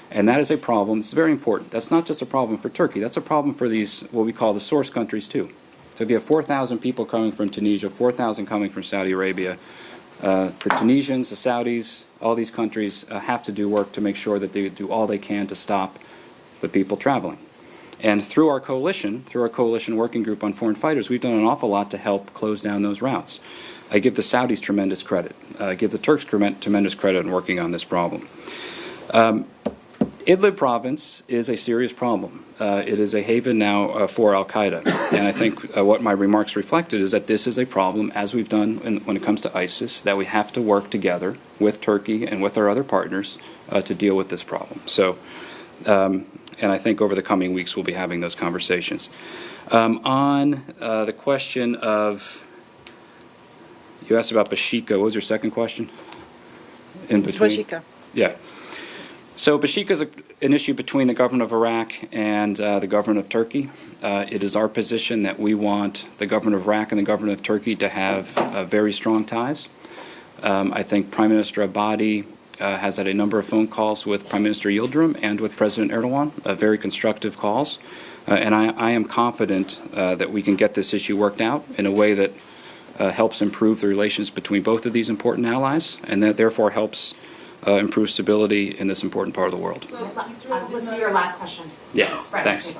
And that is a problem. It's very important. That's not just a problem for Turkey. That's a problem for these, what we call the source countries, too. So if you have 4,000 people coming from Tunisia, 4,000 coming from Saudi Arabia, the Tunisians, the Saudis, all these countries have to do work to make sure that they do all they can to stop the people traveling. And through our coalition working group on foreign fighters, we've done an awful lot to help close down those routes. I give the Saudis tremendous credit. I give the Turks tremendous credit in working on this problem. Idlib province is a serious problem. It is a haven now for Al-Qaeda. And I think what my remarks reflected is that this is a problem, as we've done when it comes to ISIS, that we have to work together with Turkey and with our other partners to deal with this problem. So, and I think over the coming weeks we'll be having those conversations. On the question of, you asked about Bashika. What was your second question? In between? Bashika. Yeah. So Bashika is an issue between the government of Iraq and the government of Turkey. It is our position that we want the government of Iraq and the government of Turkey to have very strong ties. I think Prime Minister Abadi has had a number of phone calls with Prime Minister Yildirim and with President Erdogan, very constructive calls. And I am confident that we can get this issue worked out in a way that helps improve the relations between both of these important allies, and that therefore helps improve stability in this important part of the world. Let's do your last question. Yeah, thanks.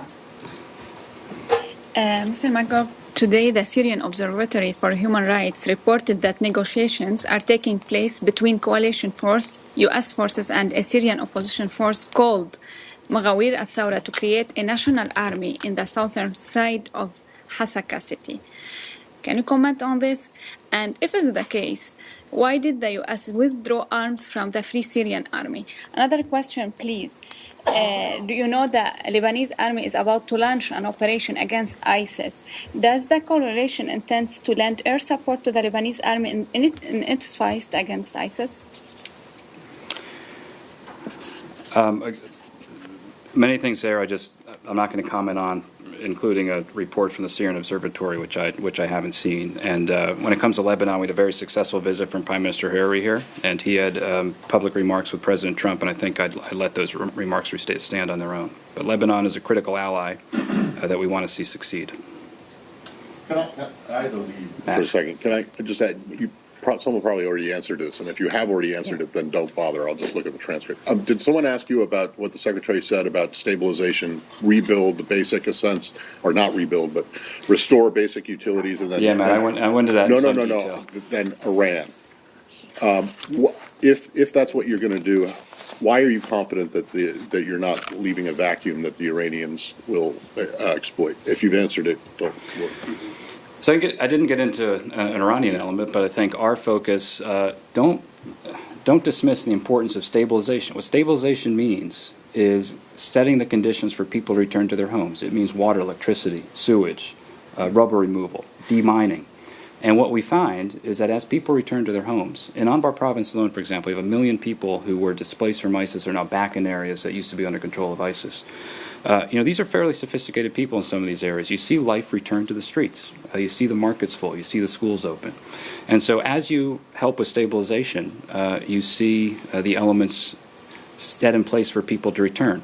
Mr. McGurk, today the Syrian Observatory for Human Rights reported that negotiations are taking place between coalition force, U.S. forces, and a Syrian opposition force called Maghawir al-Thawra to create a national army in the southern side of Hasaka city. Can you comment on this? And if it's the case, why did the U.S. withdraw arms from the Free Syrian Army? Another question, please. Do you know that Lebanese army is about to launch an operation against ISIS? Does the coalition intend to lend air support to the Lebanese army in its fight against ISIS? Many things there. I'm not going to comment on, including a report from the Syrian Observatory, which I haven't seen. And when it comes to Lebanon, we had a very successful visit from Prime Minister Hariri here, and he had public remarks with President Trump, and I think I'd let those remarks stand on their own. But Lebanon is a critical ally that we want to see succeed. Can I for a second, can I just add, someone probably already answered this, and if you have already answered it, then don't bother. I'll just look at the transcript. Did someone ask you about what the Secretary said about stabilization, rebuild the basic essence, or not rebuild, but restore basic utilities? And then Yeah, man, I went to that in some detail. No. Then Iran. If that's what you're going to do, why are you confident that you're not leaving a vacuum that the Iranians will exploit? If you've answered it, don't worry. So I didn't get into an Iranian element, but I think our focus, don't dismiss the importance of stabilization. What stabilization means is setting the conditions for people to return to their homes. It means water, electricity, sewage, rubber removal, demining. And what we find is that as people return to their homes, in Anbar province alone, for example, we have 1 million people who were displaced from ISIS are now back in areas that used to be under control of ISIS. These are fairly sophisticated people in some of these areas. You see life return to the streets. You see the markets full. You see the schools open. And so as you help with stabilization, you see the elements set in place for people to return.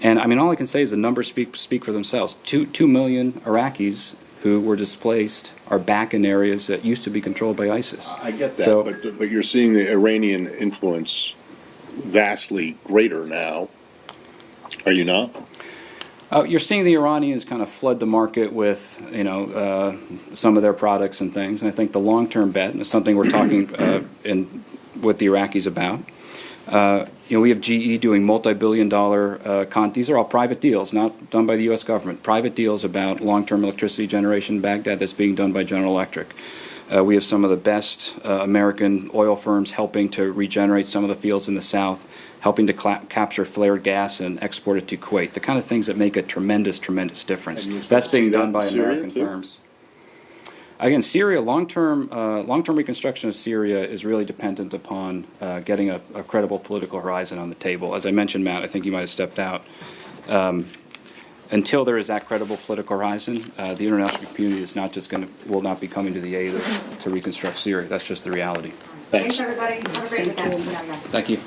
And I mean, all I can say is the numbers speak for themselves. 2 million Iraqis who were displaced are back in areas that used to be controlled by ISIS. I get that, but you're seeing the Iranian influence vastly greater now, are you not? You're seeing the Iranians kind of flood the market with, some of their products and things. And I think the long-term bet is something we're talking with the Iraqis about. We have GE doing multi-billion-dollar these are all private deals, not done by the U.S. government. Private deals about long-term electricity generation in Baghdad that's being done by General Electric. We have some of the best American oil firms helping to regenerate some of the fields in the south, helping to capture flared gas and export it to Kuwait. The kind of things that make a tremendous, tremendous difference. That's being done by American firms. Again, Syria, long-term reconstruction of Syria is really dependent upon getting a credible political horizon on the table. As I mentioned, Matt, I think you might have stepped out. Until there is that credible political horizon, the international community is will not be coming to the aid to reconstruct Syria. That's just the reality. Thanks, everybody. Have a great weekend. Thank you.